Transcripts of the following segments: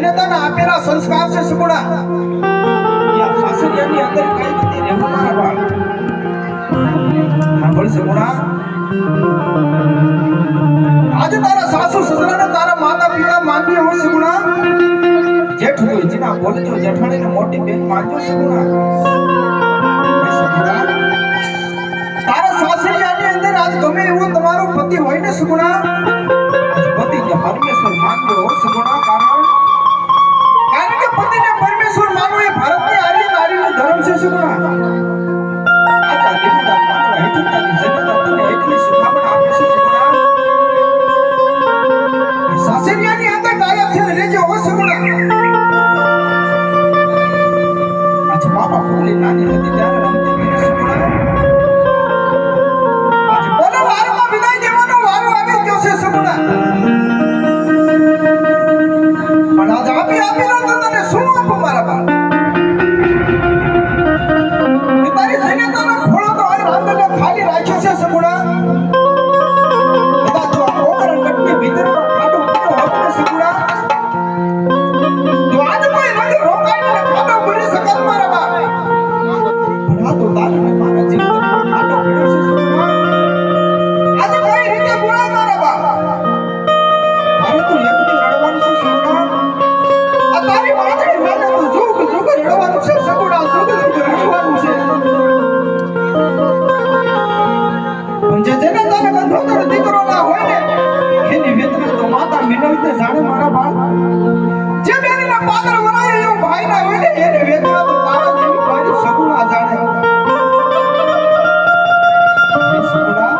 જનતાના આપેલા સંસ્કાર છે સુગુણા કે આ સાસરિયાની અંદર કઈ રીતે રહેવું મારા બાળ સાંભળ સુગુણા આજે તારા સાસુ સસરાને તારા માતા પિતા માનવી હોય સુગુણા જેઠ હોય જીના બોલજો જેઠાણીને મોટી બેન માનજો સુગુણા તારા સાસરિયાની અંદર આજ ગમે એવો તમારો પતિ હોય ને સુગુણા પતિ કે પરમેશ્વર માનજો સુગુણા કારણ કે પતિને પરમેશ્વર માનવું એ ભારતની આર્ય નારીનો ધર્મ છે સુગુણા આજા દેવતા માનવા હેઠળની જનતા તને એટલી શિખામણ આપે છે સુગુણા સાસરિયાની અંદર ડાયા થઈને રહેજો હો સુગુણા આજ બાપા ભૂલી નાની હતી ત્યારે રમતી ગઈ સુગુણા આજ બોલો વારમાં વિદાય દેવાનો વારો આવી ગયો છે સુગુણા પણ આજ આપી તો તને શું આપો મારા બાળ તારી જનતાનો ખોળો તો આ રાંધને ખાલી રાખ્યો છે સુગુણા કદાચ જો આ ઓકરણ કટની ભીતરમાં ખાડો પડ્યો હોત ને સુગુણા તો આજ કોઈ રંગ રોકાઈને ખાડો ભરી શકત મારા બાળ પણ આ તો તારને મારા જીવનમાં ખાડો પડ્યો છે સુગુણા આજ કોઈ રીતે બોલા મારા બાળ મારે તો એકલી રડવાનું છે સુગુણા આ તારી વાદળી માને તો જુગ જુગ રડવાનું છે સુગુણા જુગ જુગ રડવાનું છે પણ જે જનતાને બંધોતર દીકરો ના હોય ને એની વેતના તો માતા મિનવતે જાણે મારા બાળ જે બેનના પાદર વરાય એવો ભાઈ ના હોય ને એની વેતના તો તારા જેવી મારી સગુણા જાણે સગુણા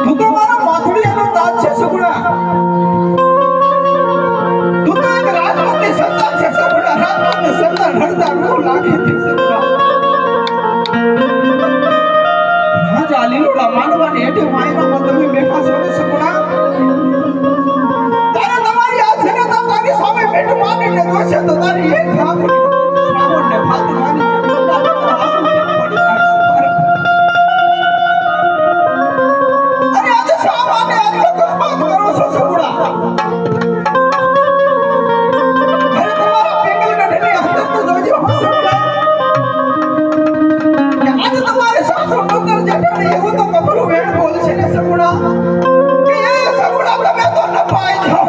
તું તો મારા માથડીયાનો તાજ છે સગુણા તું તો એક રાજપૂતની સંતાન છે સગુણા રાજપૂતની સંતાન હળતા રૂ લાગે છે સગુણા આ લીલોડા માનવાની હેઠે માયરામાં તમે બેઠા છો ને સગુણા તારે તમારી આ જનતા તારી સામે બેઠ માંગીને જોશે તો તારી એક સાંભળી શ્રાવણને ફાતવાની આંસુ પડી કાઢશે અરે આજે શા માટે આટલો ગરબાત કરો છો સગુણા અરે તમારા પેંગલ ગઢની અંદર તો જોજો સગુણા કે આજે તમારે સાસુ નોકર જેઠાણી એવું તો કપરું વેણ બોલ છે ને સગુણા કે એ સગુણા તમે તો નપાઈ જાઓ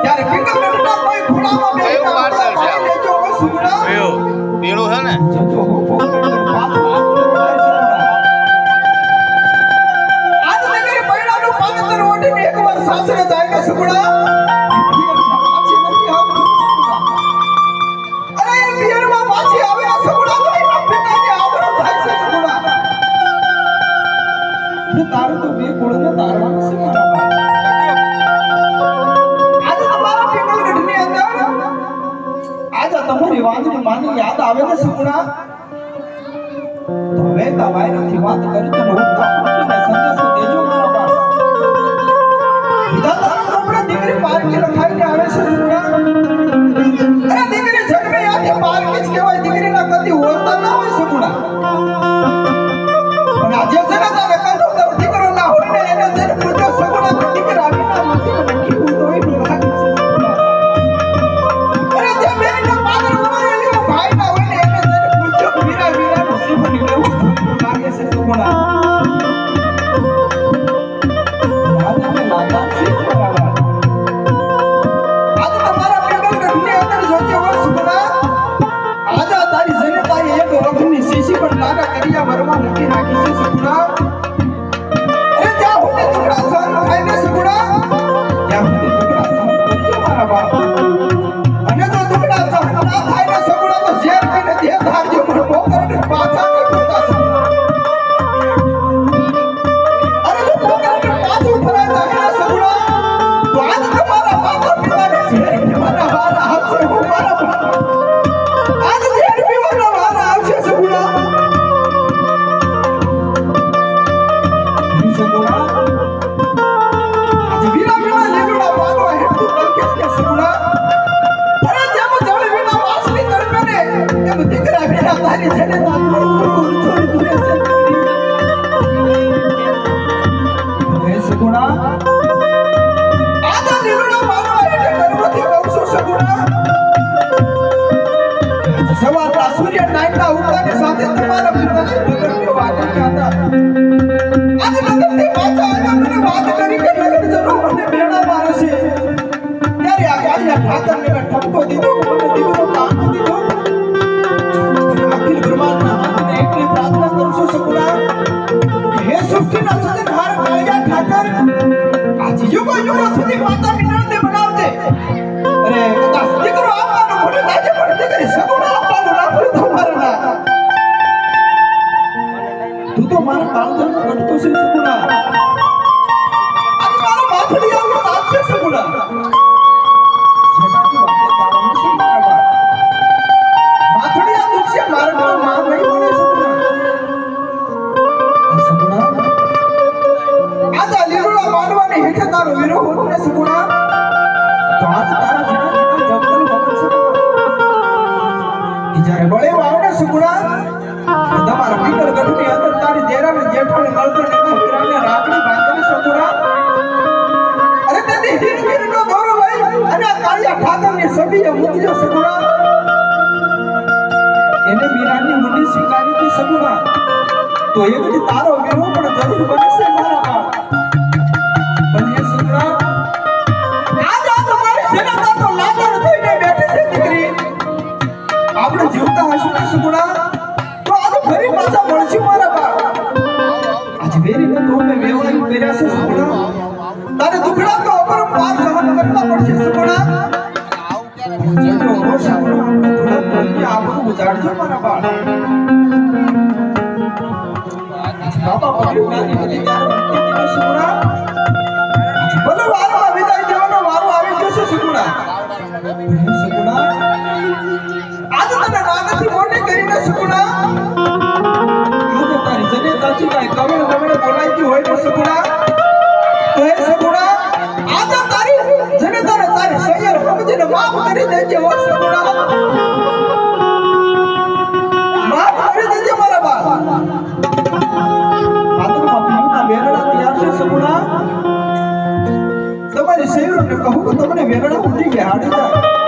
ત્યારે પિંગલ બેટા કોઈ ઘોડામાં બેઠા પાર્સલ છે લેજો ઓ સગુણા એયો પીળો છે ને જજો હો આજ નગરી પૈડાનું પાવિત્ર ઓઢીને એકવાર સાસરે જાય ને સગુણા તારે તો બે કોળને તારવાનું છે મારા બાળ આજે તમારા પિંગલ ગઢની અંદર આજે તમારી વાતની માની યાદ આવે ને સગુણા તો હવે દવાઈ નથી વાત કરી તો હું તમને સંદેશો દેજો મારા બાળ વિધાતાનો કપડા દીકરી પારકી લખાઈને આવે છે સગુણા અરે દીકરી જન્મે યાદ પારકી જ કહેવાય દીકરીના કદી હોતા ના હોય સગુણા પણ આજે છે ને તારે કંઠો દીકરો ના હોય ને એને જેને પૂછો સગુણા તો દીકરા વિના નથી મને કેવું તો એનું લાગે છે અરે જે બેનના પાદર વરાય એવો ભાઈ ના હોય ને એને જેને પૂછો વીરા વીરાનું જીવન લેવું લાગે છે સગુણા આજે અમે લાગા છે બરાબર આજે તમારા પેંગલ ગઢની અંદર જોજે હો સગુણા આજે તારી જનતાએ એક વખતની શીશી પણ લાગા કર્યા વરમાં મૂકી રાખી છે સગુણા અરે જ્યાં હું ટુકડા સહન થાય ને સગુણા ત્યાં હું ટુકડા સહન કરજો મારા બાપ અને જો ટુકડા સહન ના થાય ને સગુણા તો ઝેર કરીને દેહ ધારજો પણ પોકરને પાછા ન કરતા સગુણા અરે જો પોકરને પાછું ફરાય જાય ને સગુણા તો આજ તમારા માતા પિતાને ઝેર પીવાના વારા આવશે હું મારા બાપ આજ ઝેર પીવાના વારા આવશે સગુણા ઠાકરને મેં ઠપકો દીધો મને દીકરો કામ દીધો અખિલ બ્રહ્માંડના નાથને એટલી પ્રાર્થના કરું છું સગુણા હે સૃષ્ટિના સર્જનહાર કાળિયા ઠાકર આજ યુગો યુગો સુધી માતા મિનળને બનાવજે અરે કદાચ દીકરો આપવાનો મને લાગે પણ દીકરી સગુણા આપવાનું રાખું તમારા ના તું તો મારા કાળજાનો કટકો છે સગુણા આજ મારો માથડી આવ્યો નાથ છે સગુણા જેનાથી વાતે તારો નથી મારા માથડી આ દુખ છે મારા માં નહીં બોલે સગુણા આજ આ લીલુડા માનવાની હેઠે તારો વિરોહ હોને સગુણા તો આજ તારા જીના જીના જંગલ વગર સગુણા કે જ્યારે બળે વાવને સગુણા તમારા પીતળ ગઢની અંદર તારી દેરાને જેઠાને મળતો ને હીરાને રાખડી બાંધેલી સગુણા અરે તેથી હીરગીરનો દોરો લઈ અને આ કાળિયા ઠાકરની સભીએ મૂકજો સગુણા એને મીરાની મુંડી સ્વીકારી હતી સગુણા તો એ બધી તારો વિરોહ પણ જરૂર બનશે મારા બાપ પણ એ સગુણા આજ આ તમારી જનતા તો લાગણ થઈને બેઠી છે દીકરી આપણે જીવતા હશું ને સગુણા તો આજ ફરી પાછા મળશું મારા બાપ આજ વેરીને તો અમે વેવાયું કર્યા છે સગુણા તારે દુખડા તો અપરંપાર સહન કરતા પડશે સગુણા જેટલો હોશ આપણો થોડા પ્રત્યે આપણું ગુજારજો મારા બાપ બાપા પગલું નાની બધી તારે વંતી દીધો સગુણા ભલે વારમાં વિદાય દેવાનો વારો આવી જશે સગુણા સગુણા આજ તને નાનાથી મોટી કરીને સગુણા આજે તારી જનેતાથી કાંઈ કવળ કવળ બોલાયતી હોય તો સગુણા તો એ સગુણા આજે તારી જનેતાને તારી સૈયર સમજીને માફ કરી દેજે હો સગુણા માફ કરી દેજે મારા બાપ પાત્રમાં પીયુના વેરડા તૈયાર છે સગુણા તમારી સૈયરને કહું તો તમને વેરડા ઉઠી ગયા હાડી જાય